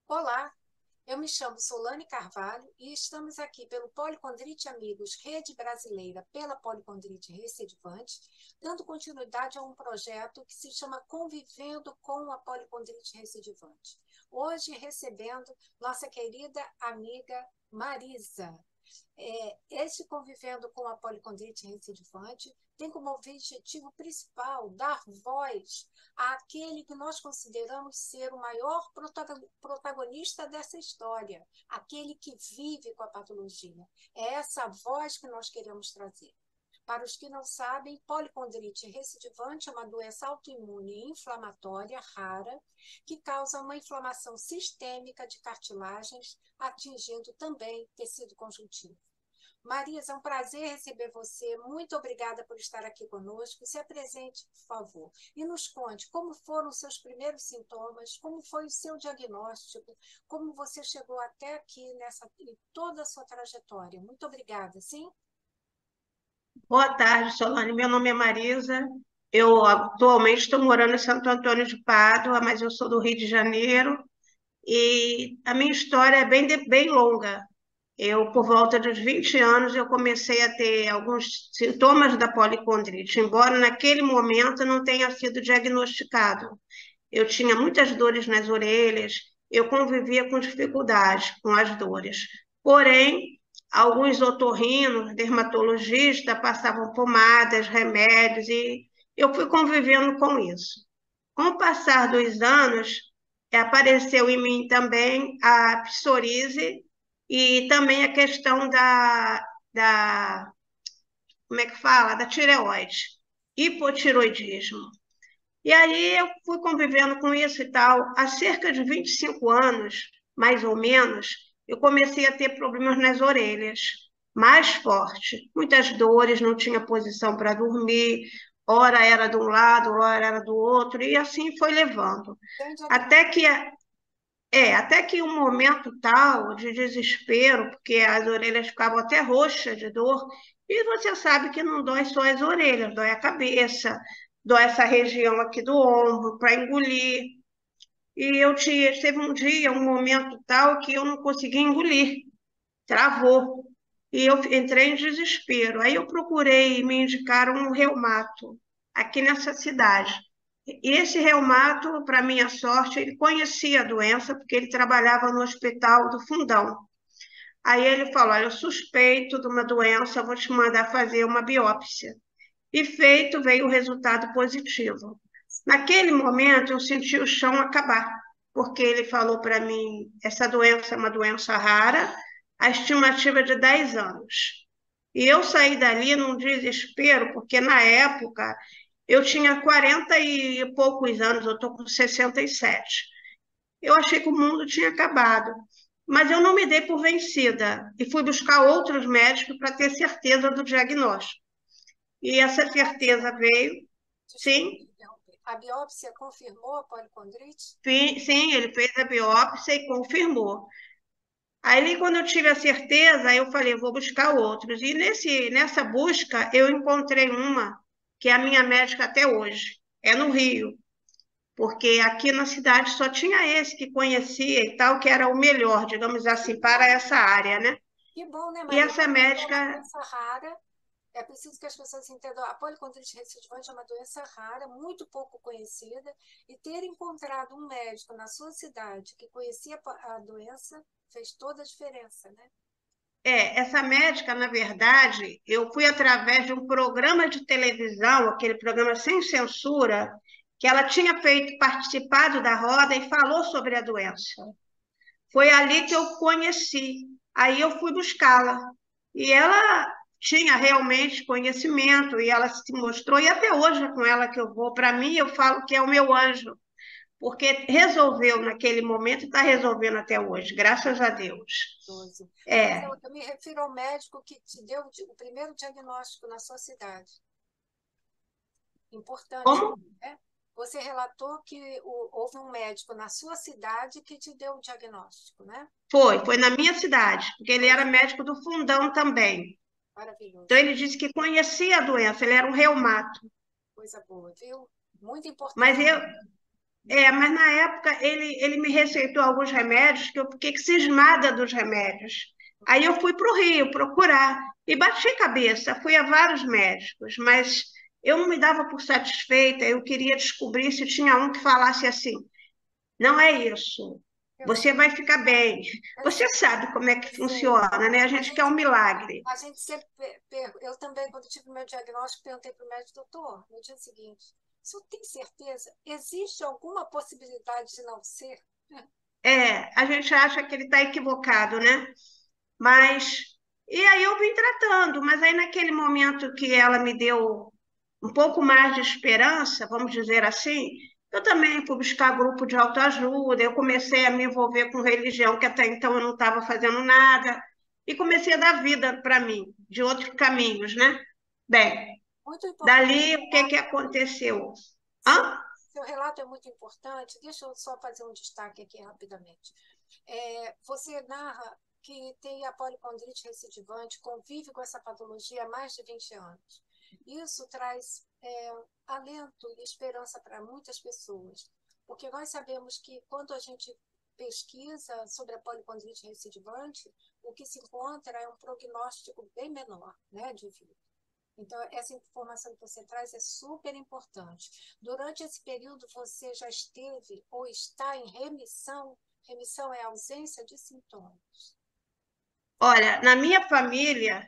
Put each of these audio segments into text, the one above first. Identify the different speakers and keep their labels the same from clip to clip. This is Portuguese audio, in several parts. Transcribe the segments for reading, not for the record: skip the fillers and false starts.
Speaker 1: Olá, eu me chamo Solane Carvalho e estamos aqui pelo Policondrite Amigos, Rede Brasileira pela Policondrite Recidivante, dando continuidade a um projeto que se chama Convivendo com a Policondrite Recidivante. Hoje recebendo nossa querida amiga Marisa. Este Convivendo com a Policondrite Recidivante tem como objetivo principal dar voz àquele que nós consideramos ser o maior protagonista dessa história, aquele que vive com a patologia. É essa voz que nós queremos trazer. Para os que não sabem, policondrite recidivante é uma doença autoimune e inflamatória rara que causa uma inflamação sistêmica de cartilagens, atingindo também tecido conjuntivo. Marisa, é um prazer receber você. Muito obrigada por estar aqui conosco. Se apresente, por favor, e nos conte como foram os seus primeiros sintomas, como foi o seu diagnóstico, como você chegou até aqui em toda a sua trajetória. Muito obrigada, sim?
Speaker 2: Boa tarde, Solane. Meu nome é Marisa. Eu atualmente estou morando em Santo Antônio de Pádua, mas eu sou do Rio de Janeiro e a minha história é bem longa. Eu, por volta dos 20 anos, eu comecei a ter alguns sintomas da policondrite, embora naquele momento não tenha sido diagnosticado. Eu tinha muitas dores nas orelhas, eu convivia com dificuldade com as dores. Porém, alguns otorrinos, dermatologistas, passavam pomadas, remédios, e eu fui convivendo com isso. Com o passar dos anos, apareceu em mim também a psoríase e também a questão como é que fala? Da tireoide, hipotiroidismo. E aí eu fui convivendo com isso e tal. Há cerca de 25 anos, mais ou menos, eu comecei a ter problemas nas orelhas, mais forte. Muitas dores, não tinha posição para dormir, ora era de um lado, ora era do outro, e assim foi levando.
Speaker 1: Tem
Speaker 2: Até
Speaker 1: diagnóstico?
Speaker 2: que, até que um momento tal de desespero, porque as orelhas ficavam até roxas de dor, e você sabe que não dói só as orelhas, dói a cabeça, dói essa região aqui do ombro para engolir. E teve um dia, um momento tal que eu não consegui engolir, travou. E eu entrei em desespero. Aí eu procurei me indicar um reumato aqui nessa cidade. E esse reumato, para minha sorte, ele conhecia a doença, porque ele trabalhava no hospital do Fundão. Aí ele falou: olha, eu suspeito de uma doença, eu vou te mandar fazer uma biópsia. E feito, veio o resultado positivo. Naquele momento, eu senti o chão acabar, porque ele falou para mim: essa doença é uma doença rara, a estimativa é de 10 anos. E eu saí dali num desespero, porque na época eu tinha 40 e poucos anos, eu estou com 67. Eu achei que o mundo tinha acabado. Mas eu não me dei por vencida e fui buscar outros médicos para ter certeza do diagnóstico. E essa certeza veio,
Speaker 1: Desculpe
Speaker 2: sim,
Speaker 1: te interromper. A biópsia confirmou a policondrite?
Speaker 2: sim, ele fez a biópsia e confirmou. Aí, quando eu tive a certeza, eu falei, vou buscar outros. E nessa busca, eu encontrei uma que é a minha médica até hoje, é no Rio, porque aqui na cidade só tinha esse que conhecia e tal, que era o melhor, digamos
Speaker 1: Que
Speaker 2: assim, para
Speaker 1: bom,
Speaker 2: essa área, né?
Speaker 1: que bom, né,
Speaker 2: E
Speaker 1: Marisa?
Speaker 2: essa
Speaker 1: É uma
Speaker 2: médica,
Speaker 1: doença rara. É preciso que as pessoas entendam. A policondrite recidivante é uma doença rara, muito pouco conhecida, e ter encontrado um médico na sua cidade que conhecia a doença fez toda a diferença, né?
Speaker 2: essa médica, na verdade, eu fui através de um programa de televisão, aquele programa sem censura, que ela tinha feito, participado da roda e falou sobre a doença. Foi ali que eu conheci. Aí eu fui buscá-la. E ela tinha realmente conhecimento e ela se mostrou, e até hoje é com ela que eu vou. Para mim, eu falo que é o meu anjo, porque resolveu naquele momento e está resolvendo até hoje, graças a Deus.
Speaker 1: 12. Mas
Speaker 2: É,
Speaker 1: eu me refiro ao médico que te deu o primeiro diagnóstico na sua cidade. Importante,
Speaker 2: como
Speaker 1: né? Você relatou que houve um médico na sua cidade que te deu o diagnóstico, né?
Speaker 2: foi na minha cidade, porque ele era
Speaker 1: Pois,
Speaker 2: médico do Fundão também. Então
Speaker 1: maravilhoso.
Speaker 2: ele disse que conhecia a doença, ele era um reumato.
Speaker 1: Coisa boa, viu? Muito
Speaker 2: Mas
Speaker 1: importante.
Speaker 2: eu, Mas na época ele me receitou alguns remédios que eu fiquei cismada dos remédios. Aí eu fui para o Rio procurar e bati cabeça, fui a vários médicos, mas eu não me dava por satisfeita, eu queria descobrir se tinha um que falasse assim, não é isso,
Speaker 1: Eu
Speaker 2: você
Speaker 1: sei,
Speaker 2: vai ficar bem.
Speaker 1: eu
Speaker 2: Você
Speaker 1: sei,
Speaker 2: sabe como é que
Speaker 1: eu sei.
Speaker 2: funciona, né? A
Speaker 1: A
Speaker 2: gente quer um
Speaker 1: gente,
Speaker 2: milagre.
Speaker 1: a gente sempre eu também, quando tive meu diagnóstico, perguntei para o médico, doutor, no dia seguinte, o senhor tem certeza? Existe alguma possibilidade de não ser?
Speaker 2: A gente acha que ele está equivocado, né? Mas, e aí eu vim tratando, mas aí naquele momento que ela me deu um pouco mais de esperança, vamos dizer assim, eu também fui buscar grupo de autoajuda, eu comecei a me envolver com religião, que até então eu não estava fazendo nada, e comecei a dar vida para mim, de outros caminhos, né? Bem,
Speaker 1: Muito importante
Speaker 2: dali
Speaker 1: esse
Speaker 2: o que que
Speaker 1: relato.
Speaker 2: aconteceu?
Speaker 1: Seu,
Speaker 2: Hã?
Speaker 1: seu relato é muito importante. Deixa eu só fazer um destaque aqui rapidamente. Você narra que tem a policondrite recidivante, convive com essa patologia há mais de 20 anos. Isso traz alento e esperança para muitas pessoas, porque nós sabemos que quando a gente pesquisa sobre a policondrite recidivante, o que se encontra é um prognóstico bem menor, né, de vida. Então, essa informação que você traz é super importante. Durante esse período, você já esteve ou está em remissão? Remissão é ausência de sintomas.
Speaker 2: Olha, na minha família,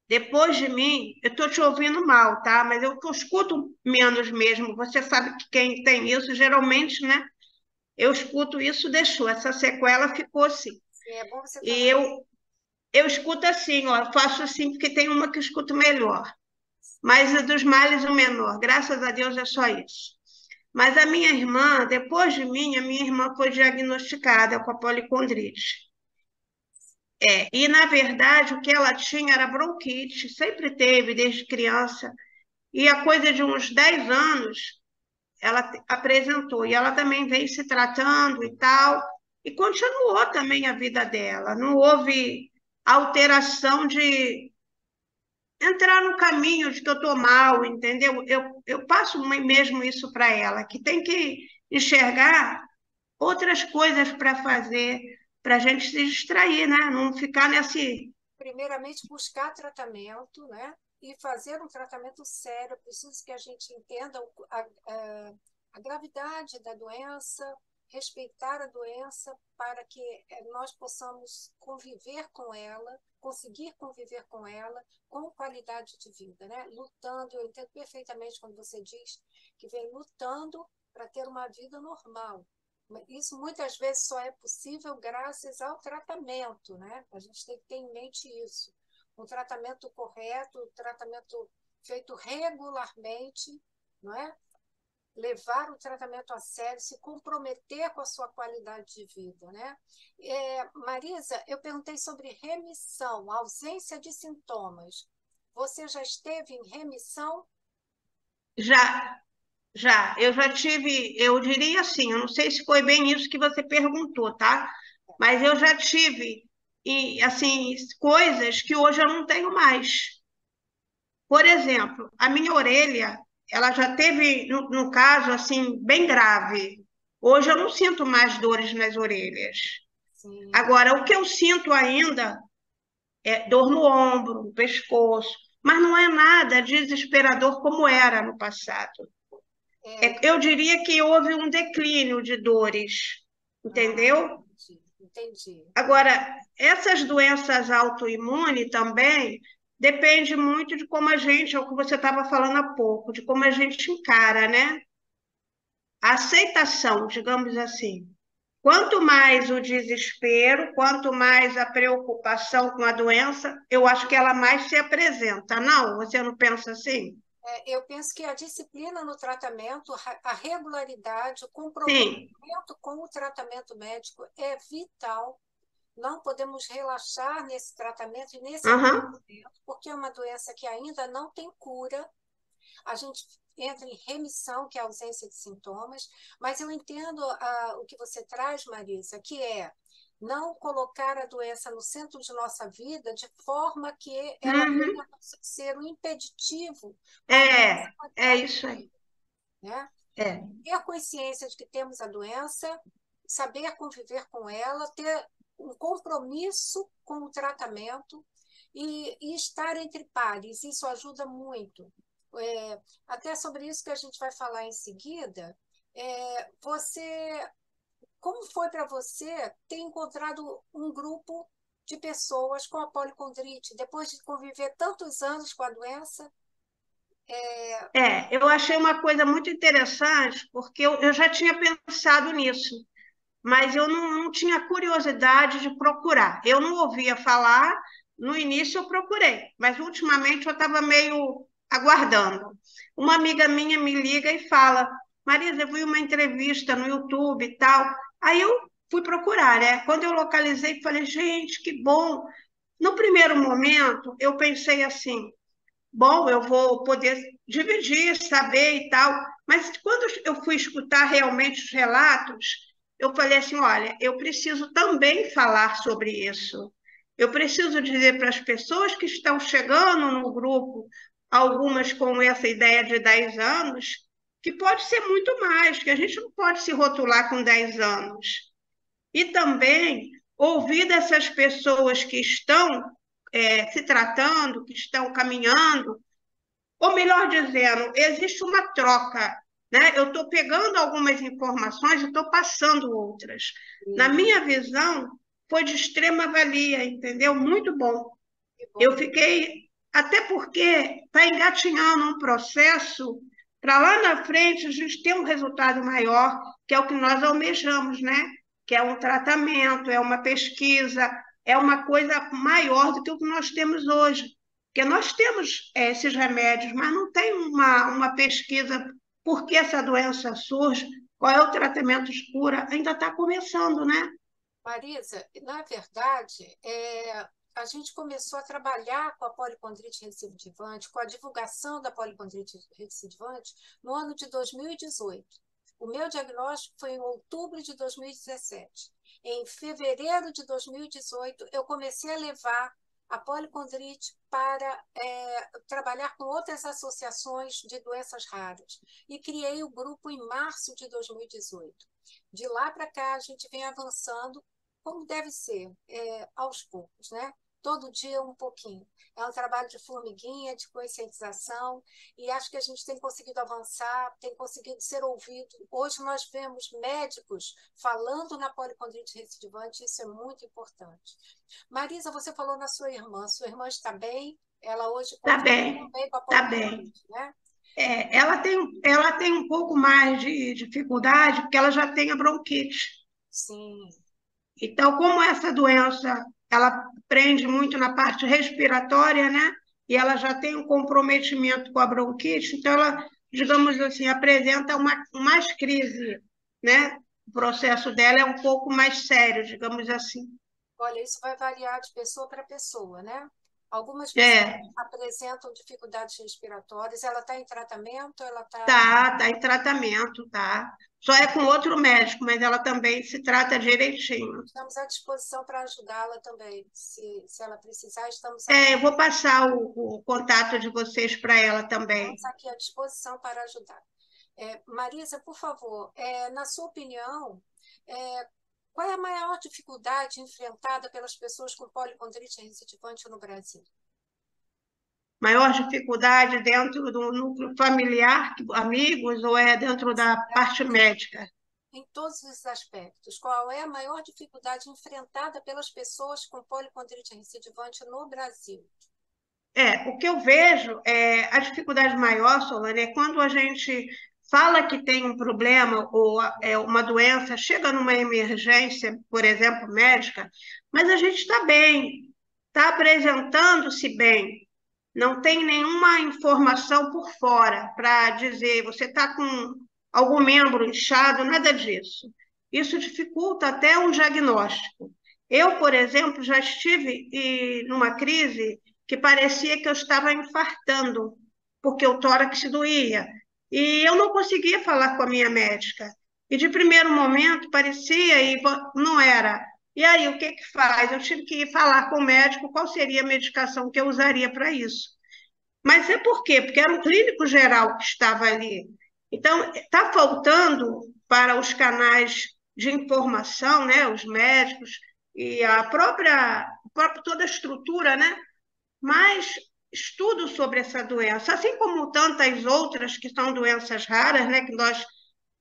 Speaker 2: depois de mim, eu estou te ouvindo mal, tá? Mas eu escuto menos mesmo. Você sabe que quem tem isso, geralmente, né? Eu escuto isso, deixou. Essa sequela ficou assim.
Speaker 1: Sim, é bom você
Speaker 2: E
Speaker 1: falar
Speaker 2: eu escuto assim, ó, eu faço assim, porque tem uma que eu escuto melhor. Mas é dos males o menor. Graças a Deus é só isso. Mas a minha irmã, depois de mim, a minha irmã foi diagnosticada com a policondrite. E na verdade o que ela tinha era bronquite, sempre teve desde criança. E a coisa de uns 10 anos, ela apresentou. E ela também veio se tratando e tal. E continuou também a vida dela. Não houve alteração de entrar no caminho de que eu estou mal, entendeu? Eu passo mesmo isso para ela, que tem que enxergar outras coisas para fazer, para a gente se distrair, né? Não ficar nesse.
Speaker 1: primeiramente, buscar tratamento, né? E fazer um tratamento sério. É preciso que a gente entenda a gravidade da doença, respeitar a doença para que nós possamos conviver com ela, conseguir conviver com ela com qualidade de vida, né? Lutando, eu entendo perfeitamente quando você diz que vem lutando para ter uma vida normal. Isso muitas vezes só é possível graças ao tratamento, né? A gente tem que ter em mente isso. Um tratamento correto, um tratamento feito regularmente, não é? Levar o tratamento a sério, se comprometer com a sua qualidade de vida, né? Marisa, eu perguntei sobre remissão, ausência de sintomas. Você já esteve em remissão?
Speaker 2: Já, eu já tive, eu diria assim, eu não sei se foi bem isso que você perguntou, tá? Mas eu já tive, e, assim, coisas que hoje eu não tenho mais. Por exemplo, a minha orelha, ela já teve, no caso, assim, bem grave. Hoje eu não sinto mais dores nas orelhas.
Speaker 1: Sim.
Speaker 2: Agora, o que eu sinto ainda é dor no ombro, no pescoço, mas não é nada desesperador como era no passado.
Speaker 1: É,
Speaker 2: Eu diria que houve um declínio de dores, entendeu?
Speaker 1: entendi, entendi.
Speaker 2: Agora, essas doenças autoimunes também depende muito de como a gente, é o que você estava falando há pouco, de como a gente encara, né? A aceitação, digamos assim. Quanto mais o desespero, quanto mais a preocupação com a doença, eu acho que ela mais se apresenta. Não, você não pensa assim?
Speaker 1: Eu penso que a disciplina no tratamento, a regularidade, o
Speaker 2: Sim.
Speaker 1: comprometimento com o tratamento médico é vital. Não podemos relaxar nesse tratamento e nesse
Speaker 2: Aham.
Speaker 1: acompanhamento, porque é uma doença que ainda não tem cura. A gente entra em remissão, que é a ausência de sintomas, mas eu entendo o que você traz, Marisa, que é não colocar a doença no centro de nossa vida de forma que ela
Speaker 2: Uhum.
Speaker 1: venha a ser um impeditivo para a nossa
Speaker 2: É
Speaker 1: qualidade
Speaker 2: isso
Speaker 1: de
Speaker 2: aí.
Speaker 1: vida, né?
Speaker 2: É,
Speaker 1: ter consciência de que temos a doença, saber conviver com ela, ter um compromisso com o tratamento e estar entre pares. Isso ajuda muito. Até sobre isso que a gente vai falar em seguida, como foi para você ter encontrado um grupo de pessoas com a policondrite, depois de conviver tantos anos com a doença?
Speaker 2: eu achei uma coisa muito interessante, porque eu já tinha pensado nisso, mas eu não tinha curiosidade de procurar. Eu não ouvia falar, no início eu procurei, mas ultimamente eu estava meio aguardando. Uma amiga minha me liga e fala: Marisa, eu vi uma entrevista no YouTube e tal. Aí eu fui procurar, né? Quando eu localizei, falei: gente, que bom. No primeiro momento, eu pensei assim: bom, eu vou poder dividir, saber e tal. Mas quando eu fui escutar realmente os relatos, eu falei assim: olha, eu preciso também falar sobre isso. Eu preciso dizer para as pessoas que estão chegando no grupo, algumas com essa ideia de 10 anos, que pode ser muito mais, que a gente não pode se rotular com 10 anos. E também ouvir dessas pessoas que estão se tratando, que estão caminhando, ou melhor dizendo, existe uma troca, né? Eu estou pegando algumas informações e estou passando outras. Na
Speaker 1: E,
Speaker 2: minha visão, foi de extrema valia, entendeu? Muito bom.
Speaker 1: que
Speaker 2: Eu
Speaker 1: bom.
Speaker 2: fiquei, até porque está engatinhando um processo para lá na frente a gente ter um resultado maior, que é o que nós almejamos, né? Que é um tratamento, é uma pesquisa, é uma coisa maior do que o que nós temos hoje. Porque nós temos esses remédios, mas não tem uma pesquisa por que essa doença surge, qual é o tratamento de cura, ainda está começando, né?
Speaker 1: Marisa, na verdade, a gente começou a trabalhar com a policondrite recidivante, com a divulgação da policondrite recidivante, no ano de 2018. O meu diagnóstico foi em outubro de 2017. Em fevereiro de 2018, eu comecei a levar a policondrite para trabalhar com outras associações de doenças raras. E criei o grupo em março de 2018. De lá para cá, a gente vem avançando como deve ser, aos poucos, né? Todo dia um pouquinho. É um trabalho de formiguinha, de conscientização, e acho que a gente tem conseguido avançar, tem conseguido ser ouvido. Hoje nós vemos médicos falando na policondrite recidivante, isso é muito importante. Marisa, você falou na sua irmã está bem? Ela hoje
Speaker 2: Tá
Speaker 1: convive
Speaker 2: bem,
Speaker 1: também com a
Speaker 2: tá bem.
Speaker 1: policondrite, né?
Speaker 2: Ela tem um pouco mais de dificuldade, porque ela já tem a bronquite.
Speaker 1: Sim.
Speaker 2: Então, como essa doença, ela prende muito na parte respiratória, né? E ela já tem um comprometimento com a bronquite, então ela, digamos assim, apresenta mais crise, né? O processo dela é um pouco mais sério, digamos assim.
Speaker 1: Olha, isso vai variar de pessoa para pessoa, né? Algumas pessoas
Speaker 2: É,
Speaker 1: apresentam dificuldades respiratórias. Ela está em tratamento, ela está.
Speaker 2: tá em tratamento, tá? Só é com outro médico, mas ela também se trata direitinho.
Speaker 1: Estamos à disposição para ajudá-la também. Se ela precisar, estamos aqui.
Speaker 2: Eu vou passar o contato de vocês para ela também.
Speaker 1: Estamos aqui à disposição para ajudar. Marisa, por favor, na sua opinião, é, qual é a maior dificuldade enfrentada pelas pessoas com policondrite recidivante no Brasil?
Speaker 2: Maior dificuldade dentro do núcleo familiar, amigos, ou é dentro da parte médica?
Speaker 1: Em todos esses aspectos, qual é a maior dificuldade enfrentada pelas pessoas com policondrite recidivante no Brasil?
Speaker 2: O que eu vejo é a dificuldade maior, Solane, é quando a gente fala que tem um problema ou uma doença, chega numa emergência, por exemplo, médica, mas a gente está bem, está apresentando-se bem, não tem nenhuma informação por fora para dizer você está com algum membro inchado, nada disso. Isso dificulta até um diagnóstico. Eu, por exemplo, já estive numa crise que parecia que eu estava infartando, porque o tórax doía. E eu não conseguia falar com a minha médica. E de primeiro momento parecia e não era. E aí, o que que faz? Eu tive que ir falar com o médico qual seria a medicação que eu usaria para isso. Mas é por quê? Porque era um clínico geral que estava ali. Então, está faltando para os canais de informação, né, os médicos e toda a estrutura, né, mais estudo sobre essa doença, assim como tantas outras que são doenças raras, né,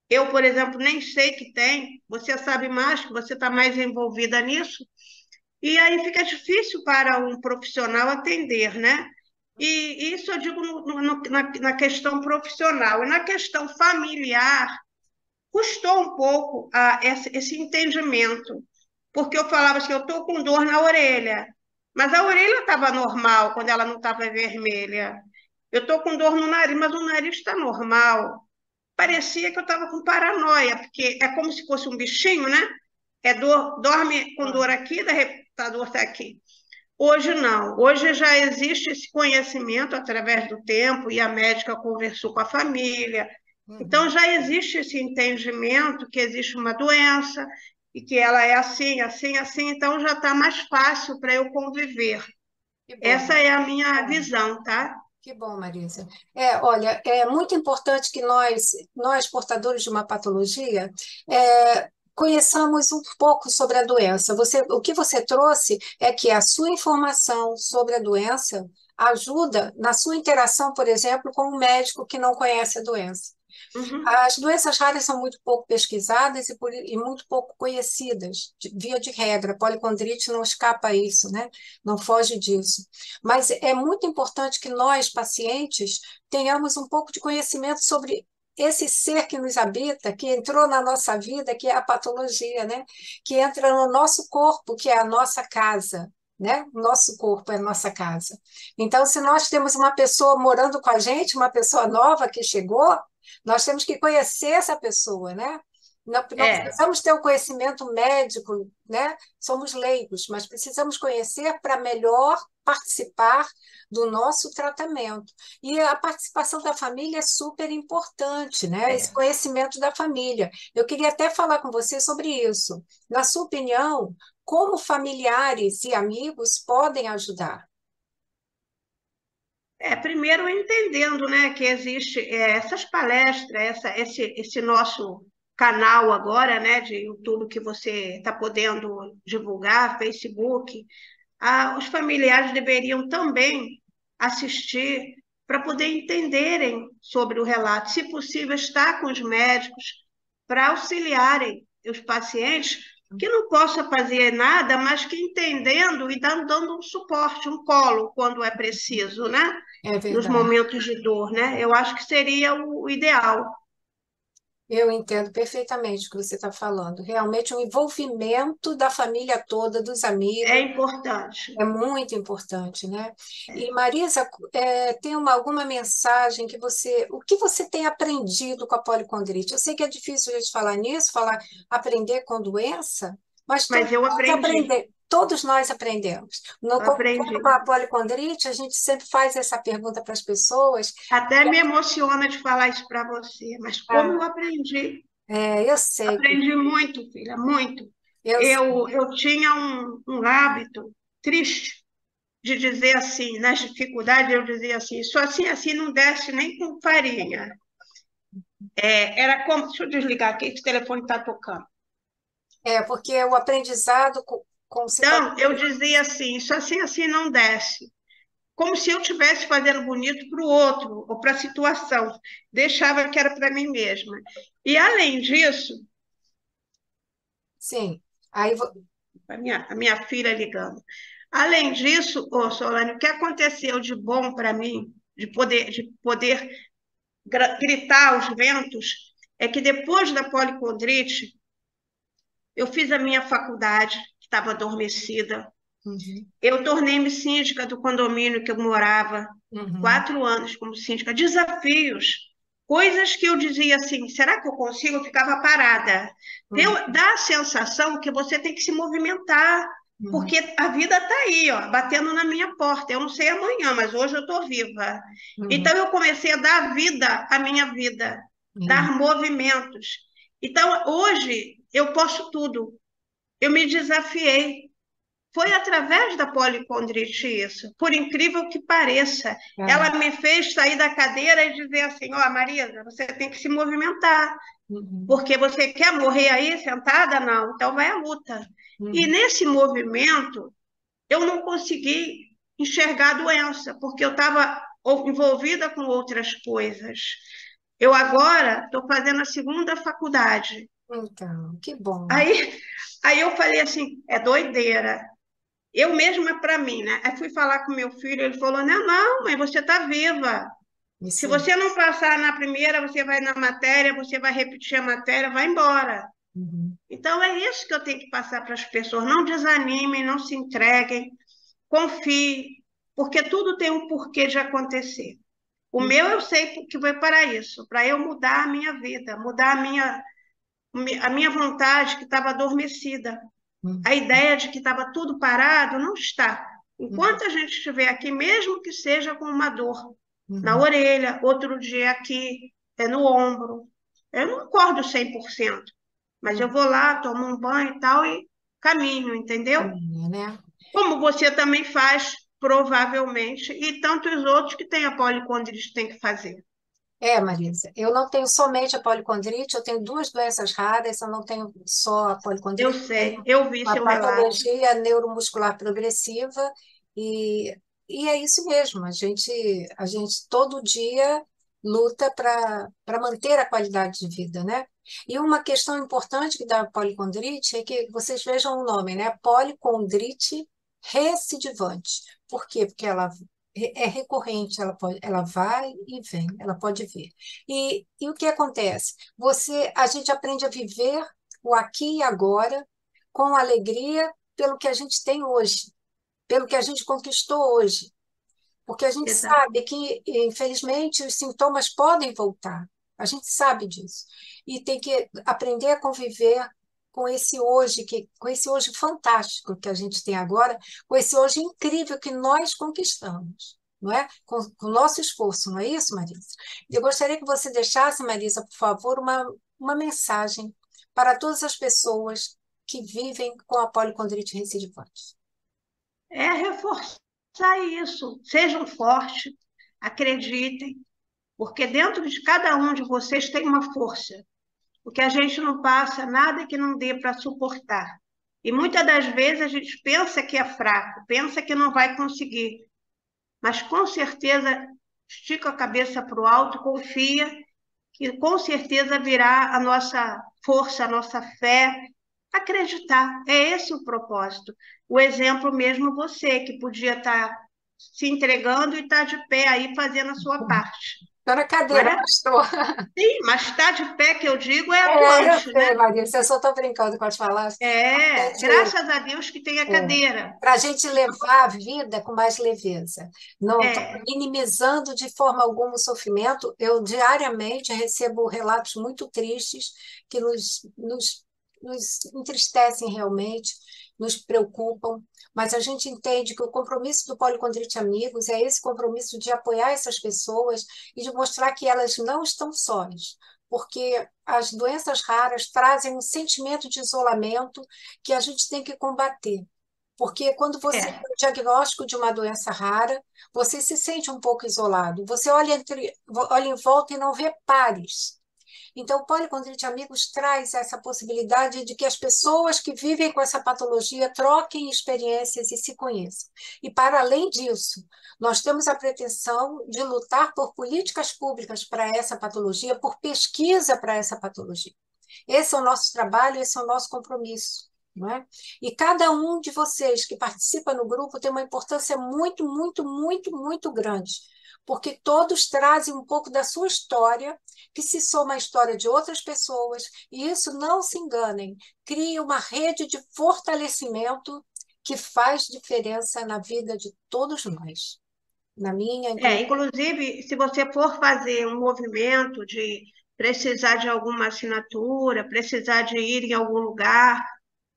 Speaker 2: eu, por exemplo, nem sei que tem, você sabe mais, que você está mais envolvida nisso, e aí fica difícil para um profissional atender, né? E isso eu digo na questão profissional. E na questão familiar, custou um pouco esse entendimento, porque eu falava assim, eu estou com dor na orelha, mas a orelha estava normal quando ela não estava vermelha. Eu estou com dor no nariz, mas o nariz está normal. Parecia que eu estava com paranoia, porque é como se fosse um bichinho, né? É dor, dorme com dor aqui, da repente a dor está aqui. Hoje não. Hoje já existe esse conhecimento através do tempo e a médica conversou com a família. Então já existe esse entendimento que existe uma doença e que ela é assim, assim, assim. Então já está mais fácil para eu conviver.
Speaker 1: Que bom.
Speaker 2: Essa é a minha visão, tá?
Speaker 1: Que bom, Marisa. Olha, é muito importante que nós portadores de uma patologia, conheçamos um pouco sobre a doença. O que você trouxe é que a sua informação sobre a doença ajuda na sua interação, por exemplo, com um médico que não conhece a doença.
Speaker 2: Uhum.
Speaker 1: As doenças raras são muito pouco pesquisadas e muito pouco conhecidas, via de regra. Policondrite não escapa a isso, né? Não foge disso. Mas é muito importante que nós, pacientes, tenhamos um pouco de conhecimento sobre esse ser que nos habita, que entrou na nossa vida, que é a patologia, né? Que entra no nosso corpo, que é a nossa casa. Né? Nosso corpo é a nossa casa. Então, se nós temos uma pessoa morando com a gente, uma pessoa nova que chegou, nós temos que conhecer essa pessoa, né? Não
Speaker 2: É,
Speaker 1: precisamos ter o conhecimento médico, né? Somos leigos, mas precisamos conhecer para melhor participar do nosso tratamento. E a participação da família é super importante, né? Esse
Speaker 2: é.
Speaker 1: conhecimento da família. Eu queria até falar com você sobre isso. Na sua opinião, como familiares e amigos podem ajudar?
Speaker 2: Primeiro entendendo, né, que existe essas palestras, esse nosso canal agora, né, de YouTube que você está podendo divulgar, Facebook, os familiares deveriam também assistir para poder entenderem sobre o relato, se possível, estar com os médicos para auxiliarem os pacientes que não possam fazer nada, mas que entendendo e dando um suporte, um colo, quando é preciso, né?
Speaker 1: É
Speaker 2: Nos
Speaker 1: verdade.
Speaker 2: momentos de dor, né? Eu acho que seria o ideal.
Speaker 1: Eu entendo perfeitamente o que você está falando. Realmente, o envolvimento da família toda, dos
Speaker 2: É
Speaker 1: amigos,
Speaker 2: importante.
Speaker 1: é muito importante, né? E Marisa, tem alguma mensagem o que você tem aprendido com a policondrite? Eu sei que é difícil a gente falar nisso, aprender com doença, mas
Speaker 2: Mas eu aprendi,
Speaker 1: todos nós aprendemos. No consultório com
Speaker 2: aprendi.
Speaker 1: a policondrite, a gente sempre faz essa pergunta para as pessoas.
Speaker 2: Até me emociona de falar isso para você, mas como eu
Speaker 1: Ah,
Speaker 2: aprendi,
Speaker 1: eu sei,
Speaker 2: aprendi muito, filha, muito.
Speaker 1: eu
Speaker 2: Eu tinha um hábito triste de dizer assim, nas dificuldades, eu dizia assim, só assim, assim não desce nem com farinha. Era como, deixa eu desligar aqui, esse telefone está tocando.
Speaker 1: Porque o aprendizado com situações.
Speaker 2: Então, eu dizia assim, só assim, assim não desce. Como se eu estivesse fazendo bonito para o outro, ou para a situação. Deixava que era para mim mesma. E, além disso,
Speaker 1: Sim. Aí,
Speaker 2: a minha filha ligando. Além disso, Solane, o que aconteceu de bom para mim, de poder gritar aos ventos, é que depois da policondrite, eu fiz a minha faculdade, que estava adormecida.
Speaker 1: uhum,
Speaker 2: Eu tornei-me síndica do condomínio que eu morava,
Speaker 1: uhum,
Speaker 2: 4 anos como síndica. Desafios, coisas que eu dizia assim: será que eu consigo? Eu ficava parada.
Speaker 1: uhum,
Speaker 2: Dá a sensação que você tem que se movimentar,
Speaker 1: uhum,
Speaker 2: porque a vida está aí, ó, batendo na minha porta. Eu não sei amanhã, mas hoje eu estou viva.
Speaker 1: uhum,
Speaker 2: Então eu comecei a dar vida à minha vida,
Speaker 1: uhum.
Speaker 2: dar movimentos. Então hoje eu posso tudo. Eu me desafiei. Foi através da policondrite isso, por incrível que pareça.
Speaker 1: É.
Speaker 2: Ela me fez sair da cadeira e dizer assim: ó, Marisa, você tem que se movimentar,
Speaker 1: Uhum.
Speaker 2: porque você quer morrer aí sentada? Não, então vai à luta. E
Speaker 1: Uhum.
Speaker 2: nesse movimento, eu não consegui enxergar a doença, porque eu estava envolvida com outras coisas. Eu agora estou fazendo a segunda faculdade.
Speaker 1: Então, que bom.
Speaker 2: Aí, aí eu falei assim, é doideira. Eu mesma para mim, né? Aí fui falar com meu filho, ele falou, não, não, mãe, você está viva. Se
Speaker 1: Isso aí.
Speaker 2: você não passar na primeira, você vai na matéria, você vai repetir a matéria, vai embora.
Speaker 1: Uhum.
Speaker 2: Então é isso que eu tenho que passar para as pessoas. Não desanimem, não se entreguem, confie, porque tudo tem um porquê de acontecer. O meu eu sei que foi para isso, para eu mudar a minha vida, mudar a minha vontade que estava adormecida. A
Speaker 1: Uhum.
Speaker 2: ideia de que estava tudo parado não está.
Speaker 1: Uhum.
Speaker 2: Enquanto a gente estiver aqui, mesmo que seja com uma dor na
Speaker 1: Uhum.
Speaker 2: orelha, outro dia aqui, no ombro, eu não acordo 100%, mas eu
Speaker 1: Uhum.
Speaker 2: vou lá, tomo um banho e tal e caminho, entendeu?
Speaker 1: Caminha, né?
Speaker 2: Como você também faz, provavelmente, e tantos outros que têm a policondrite têm que fazer.
Speaker 1: É, Marisa, eu não tenho somente a policondrite, eu tenho duas doenças raras, eu não tenho só a
Speaker 2: Eu
Speaker 1: policondrite,
Speaker 2: sei,
Speaker 1: tenho
Speaker 2: eu vi
Speaker 1: uma
Speaker 2: seu relato.
Speaker 1: patologia neuromuscular progressiva e, e é isso mesmo, a gente todo dia luta para manter a qualidade de vida, né? E uma questão importante que dá policondrite é que vocês vejam o nome, né? Policondrite recidivante. Por quê? Porque ela é recorrente, ela vai e vem, ela pode vir. E o que acontece? A gente aprende a viver o aqui e agora com alegria pelo que a gente tem hoje, pelo que a gente conquistou hoje. Porque a gente
Speaker 2: Exato.
Speaker 1: sabe que, infelizmente, os sintomas podem voltar. A gente sabe disso. E tem que aprender a conviver com esse hoje fantástico que a gente tem agora, com esse hoje incrível que nós conquistamos, não é? Com o nosso esforço, não é isso, Marisa? Eu gostaria que você deixasse, Marisa, por favor, uma mensagem para todas as pessoas que vivem com a policondrite recidivante.
Speaker 2: É reforçar isso. Sejam fortes, acreditem, porque dentro de cada um de vocês tem uma força. O que a gente não passa, nada que não dê para suportar. E muitas das vezes a gente pensa que é fraco, pensa que não vai conseguir, mas com certeza estica a cabeça para o alto, confia, que com certeza virá a nossa força, a nossa fé, acreditar. É esse o propósito. O exemplo mesmo você, que podia estar se entregando e estar de pé aí fazendo a sua parte.
Speaker 1: Estou na cadeira,
Speaker 2: Mas,
Speaker 1: pastor.
Speaker 2: sim, mas estar de pé, que eu digo, é
Speaker 1: Eu
Speaker 2: atuante, né?
Speaker 1: sei, Marisa, eu só estou brincando com as palavras.
Speaker 2: É, graças a Deus que tem a cadeira.
Speaker 1: Para a gente levar a vida com mais leveza. Não estou
Speaker 2: É,
Speaker 1: minimizando de forma alguma o sofrimento. Eu diariamente recebo relatos muito tristes que nos entristecem realmente, nos preocupam, mas a gente entende que o compromisso do Policondrite Amigos é esse compromisso de apoiar essas pessoas e de mostrar que elas não estão sós, porque as doenças raras trazem um sentimento de isolamento que a gente tem que combater. Porque quando você tem
Speaker 2: é.
Speaker 1: o diagnóstico de uma doença rara, você se sente um pouco isolado. Você olha em volta e não vê pares. Então, o Policondrite Amigos traz essa possibilidade de que as pessoas que vivem com essa patologia troquem experiências e se conheçam. E, para além disso, nós temos a pretensão de lutar por políticas públicas para essa patologia, por pesquisa para essa patologia. Esse é o nosso trabalho, esse é o nosso compromisso. Não é? E cada um de vocês que participa no grupo tem uma importância muito, muito, muito, muito grande, porque todos trazem um pouco da sua história, que se soma à história de outras pessoas, e isso, não se enganem, cria uma rede de fortalecimento que faz diferença na vida de todos nós. Na minha, inclusive.
Speaker 2: Inclusive, se você for fazer um movimento de precisar de alguma assinatura, precisar de ir em algum lugar,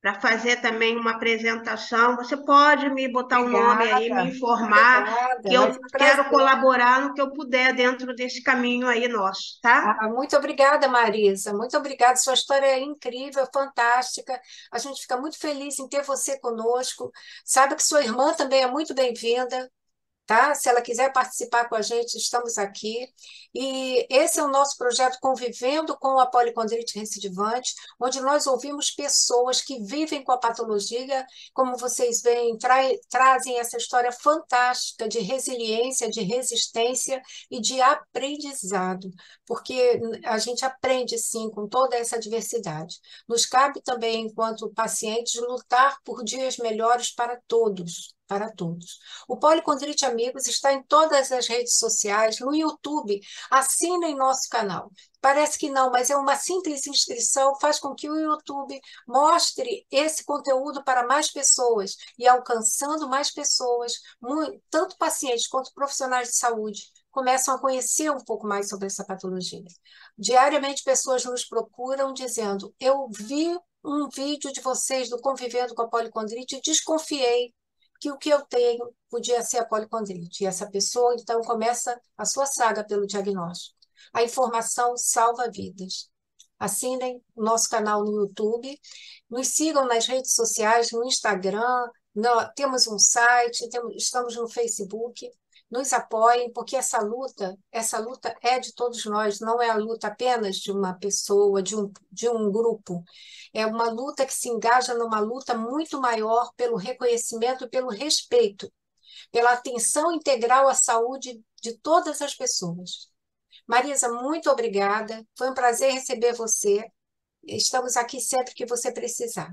Speaker 2: para fazer também uma apresentação. Você pode me botar um nome aí, me
Speaker 1: Obrigada,
Speaker 2: informar, que
Speaker 1: obrigada. Vai ser
Speaker 2: eu
Speaker 1: um
Speaker 2: quero
Speaker 1: prazer.
Speaker 2: colaborar no que eu puder dentro desse caminho aí nosso, tá?
Speaker 1: Ah, muito obrigada, Marisa. Muito obrigada. Sua história é incrível, fantástica. A gente fica muito feliz em ter você conosco. Sabe que sua irmã também é muito bem-vinda, tá? Se ela quiser participar com a gente, estamos aqui. E esse é o nosso projeto Convivendo com a Policondrite Recidivante, onde nós ouvimos pessoas que vivem com a patologia, como vocês veem, trazem essa história fantástica de resiliência, de resistência e de aprendizado, porque a gente aprende, sim, com toda essa diversidade. Nos cabe também, enquanto pacientes, lutar por dias melhores para todos. Para todos. O Policondrite Amigos está em todas as redes sociais, no YouTube. Assinem nosso canal. Parece que não, mas é uma simples inscrição, faz com que o YouTube mostre esse conteúdo para mais pessoas e alcançando mais pessoas, tanto pacientes quanto profissionais de saúde, começam a conhecer um pouco mais sobre essa patologia. Diariamente, pessoas nos procuram dizendo: eu vi um vídeo de vocês do Convivendo com a Policondrite e desconfiei que o que eu tenho podia ser a policondrite. E essa pessoa, então, começa a sua saga pelo diagnóstico. A informação salva vidas. Assinem o nosso canal no YouTube, nos sigam nas redes sociais, no Instagram, temos um site, estamos no Facebook, nos apoiem, porque essa luta é de todos nós, não é a luta apenas de uma pessoa, de um grupo. É uma luta que se engaja numa luta muito maior pelo reconhecimento e pelo respeito, pela atenção integral à saúde de todas as pessoas. Marisa, muito obrigada. Foi um prazer receber você. Estamos aqui sempre que você precisar.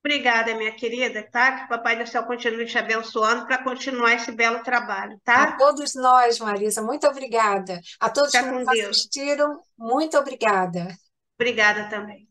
Speaker 2: Obrigada, minha querida, tá? Que o Papai do Céu continue te abençoando para continuar esse belo trabalho,
Speaker 1: A
Speaker 2: tá?
Speaker 1: todos nós, Marisa, muito obrigada. A todos que
Speaker 2: Fica
Speaker 1: nos
Speaker 2: com Deus.
Speaker 1: assistiram, muito obrigada.
Speaker 2: Obrigada também.